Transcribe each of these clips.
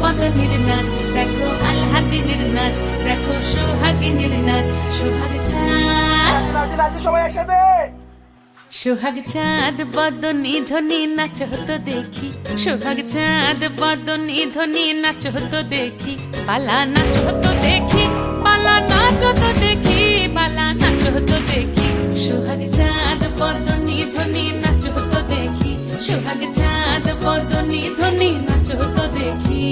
বদনের নাচ, দেখো আল্লাদিনের নাচ, দেখো সোহাগিনীর নাচ। সোহাগ চাঁদ সবাই একসাথে। সোহাগ চাঁদ বদনী ধ্বনি নাচ হতো দেখি, সোহাগ চাঁদ বদনী ধ্বনি নাচ হতো দেখি, পালা নাচ হতো দেখি, পালা নাচ হতো দেখি, পালা নাচ হতো দেখি। সোহাগ চাঁদ বদনী ধ্বনি নাচ হতো দেখি, সোহাগ চাঁদ বদনী ধ্বনি নাচ হতো দেখি।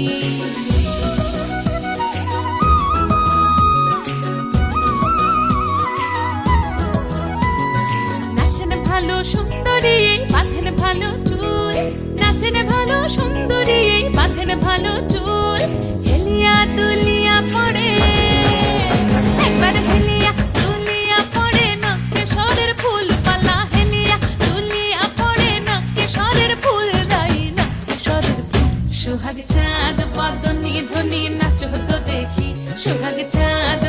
ভালো সুন্দরী বাঁধেন ভালো চুল, নাচেন ভালো সুন্দরী বাঁধেন ভালো চুল, হেলিয়া দুলিয়া পড়ে একবার, হেলিয়া দুলিয়া পড়ে নক্কেশ্বরের ফুল পালা, হেলিয়া দুলিয়া পড়ে নক্কেশ্বরের ফুল দাই নক্কেশ্বরের ফুল। সোহাগ চাঁদ বদনী ধ্বনি নাচ হতো দেখি, সোহাগ চাঁদ